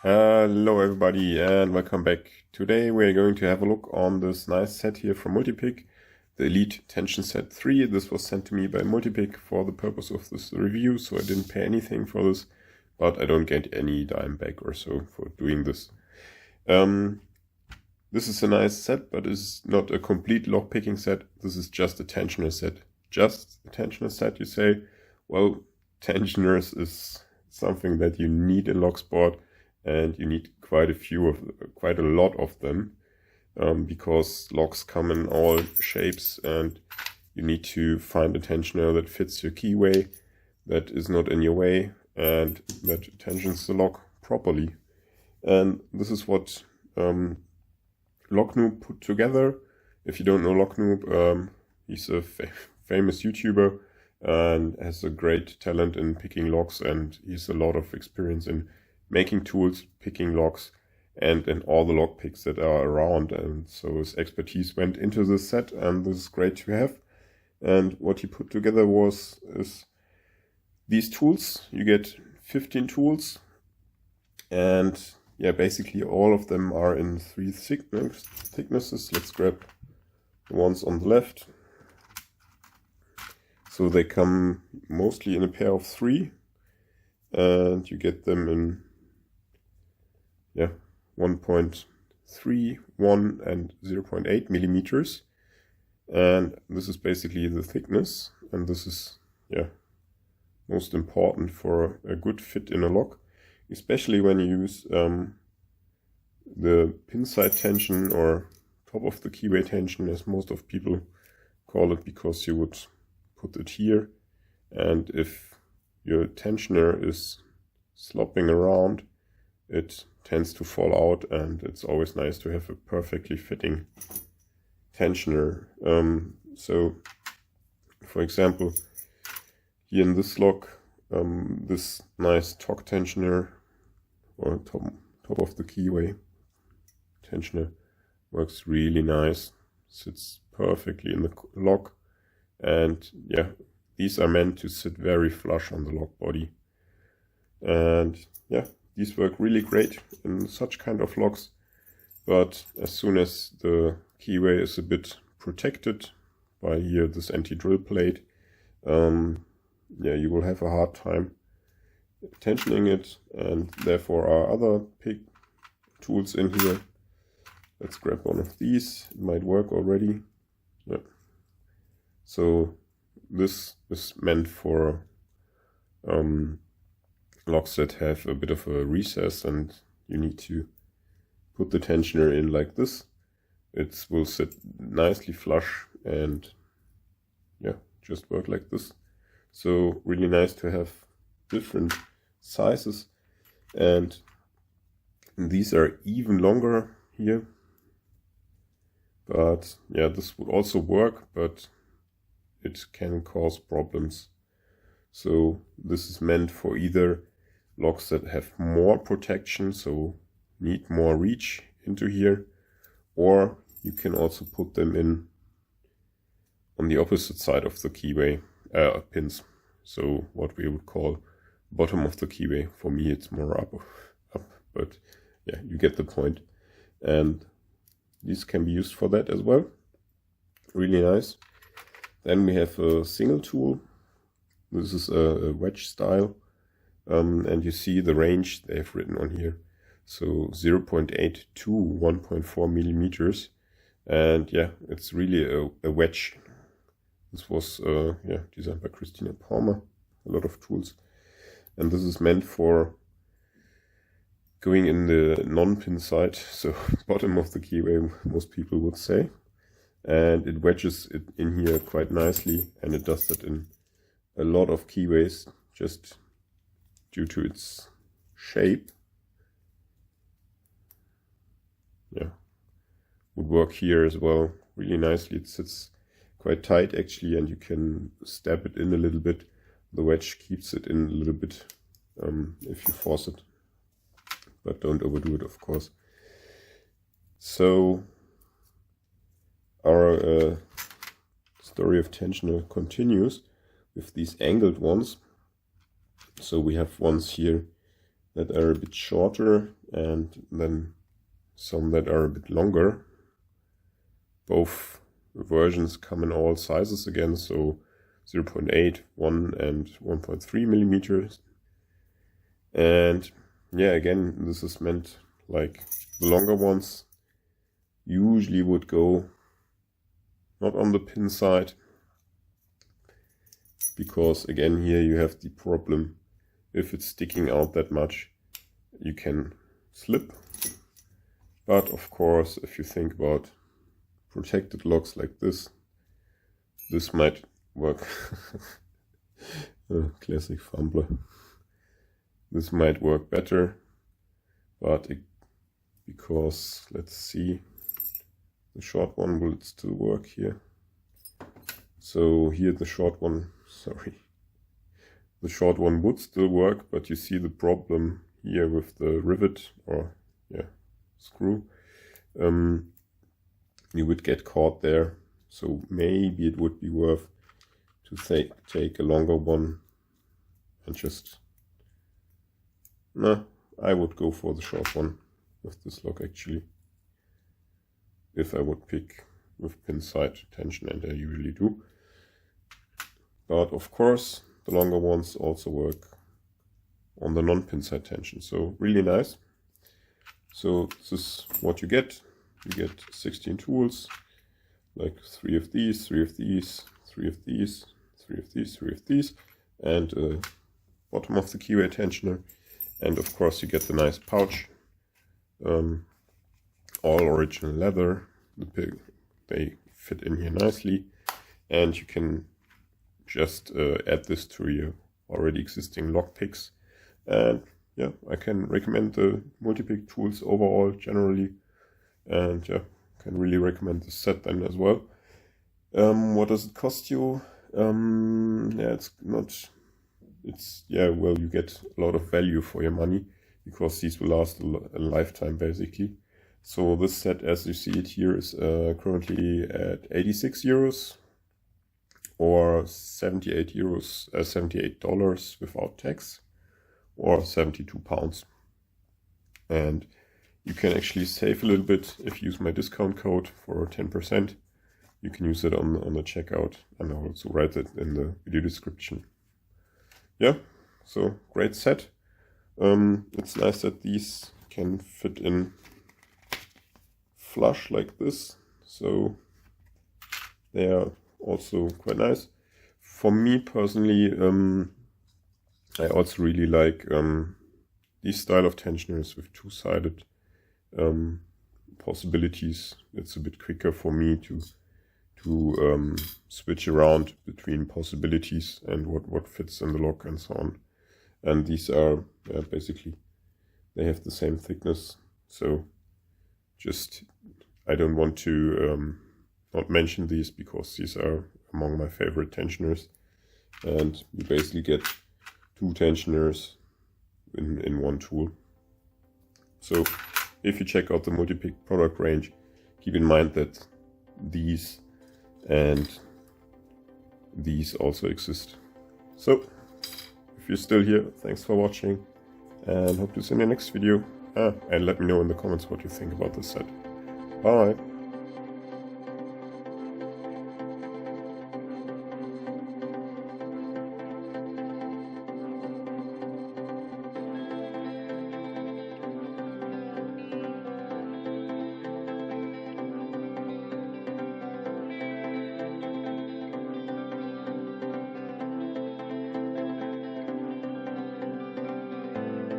Hello everybody and welcome back. Today we're going to have a look on this nice set here from Multipick, the Elite Tension Set 3. This was sent to me by Multipick for the purpose of this review, so I didn't pay anything for this, but I don't get any dime back or so for doing this. This is a nice set, but it's not a complete lockpicking set. This is just a tensioner set. Just a tensioner set, you say? Well, tensioners is something that you need in locksport. And you need quite a lot of them, because locks come in all shapes, and you need to find a tensioner that fits your keyway, that is not in your way, and that tensions the lock properly. And this is what Locknoob put together. If you don't know Locknoob, he's a famous YouTuber and has a great talent in picking locks, and he's a lot of experience in making tools, picking locks, and in all the lock picks that are around. And so his expertise went into this set, and this is great to have. And what he put together is these tools. You get 15 tools, and yeah, basically all of them are in 3 thicknesses. Let's grab the ones on the left. So they come mostly in a pair of 3, and you get them in 1.3, 1 and 0.8 millimeters, and this is basically the thickness, and this is most important for a good fit in a lock, especially when you use the pin side tension or top of the keyway tension, as most of people call it, because you would put it here, and if your tensioner is slopping around, it tends to fall out, and it's always nice to have a perfectly fitting tensioner. So for example, here in this lock, this nice torque tensioner or top of the keyway tensioner works really nice, sits perfectly in the lock, and yeah, these are meant to sit very flush on the lock body. And yeah, these work really great in such kind of locks, but as soon as the keyway is a bit protected by here this anti-drill plate, you will have a hard time tensioning it, and therefore are other pick tools in here. Let's grab one of these, it might work already. Yeah. So this is meant for locks that have a bit of a recess, and you need to put the tensioner in like this. It will sit nicely flush and just work like this. So really nice to have different sizes, and these are even longer here, but yeah, this would also work, but it can cause problems. So this is meant for either locks that have more protection, so need more reach into here, or you can also put them in on the opposite side of the keyway pins, so what we would call bottom of the keyway. For me it's more up, but yeah, you get the point. And these can be used for that as well. Really nice. Then we have a single tool. This is a wedge style. And you see the range they have written on here. So 0.8 to 1.4 millimeters. And yeah, it's really a wedge. This was designed by Christina Palmer. A lot of tools. And this is meant for going in the non-pin side, so bottom of the keyway, most people would say. And it wedges it in here quite nicely, and it does that in a lot of keyways, just due to its shape. Yeah, would work here as well really nicely. It sits quite tight actually, and you can stab it in a little bit. The wedge keeps it in a little bit if you force it, but don't overdo it, of course. So our story of tensioner continues with these angled ones. So we have ones here that are a bit shorter and then some that are a bit longer. Both versions come in all sizes again, so 0.8, 1 and 1.3 millimeters. And yeah, again, this is meant like the longer ones usually would go not on the pin side, because again here you have the problem, if it's sticking out that much you can slip. But of course, if you think about protected locks like this might work. Classic fumbler. This might work better, but because let's see, the short one will still work here. So here the short one, the short one would still work, but you see the problem here with the rivet, or yeah, screw. You would get caught there, so maybe it would be worth to take a longer one and just, no, I would go for the short one with this lock actually, if I would pick with pin side tension, and I usually do. But of course the longer ones also work on the non-pin side tension, so really nice. So this is what you get. You get 16 tools, like 3 of these, 3 of these, 3 of these, 3 of these, 3 of these, and bottom of the keyway tensioner. And of course you get the nice pouch, all original leather. They fit in here nicely, and you can just add this to your already existing lock picks. And yeah, I can recommend the Multipick tools overall generally, and yeah, can really recommend this set then as well. What does it cost you? Yeah, well, you get a lot of value for your money, because these will last a lifetime basically. So this set, as you see it here, is currently at 86 euros or 78 euros, $78 without tax, or 72 pounds. And you can actually save a little bit if you use my discount code for 10%. You can use it on the checkout, and I'll also write it in the video description. Yeah, so great set. It's nice that these can fit in flush like this, so they are also quite nice. For me personally, I also really like these style of tensioners with two-sided possibilities. It's a bit quicker for me to switch around between possibilities and what fits in the lock and so on. And these are basically, they have the same thickness, so just I don't want to not mention these, because these are among my favorite tensioners, and you basically get two tensioners in one tool. So if you check out the Multipick product range, keep in mind that these and these also exist. So if you're still here, thanks for watching, and hope to see you in the next video. And let me know in the comments what you think about this set. Bye!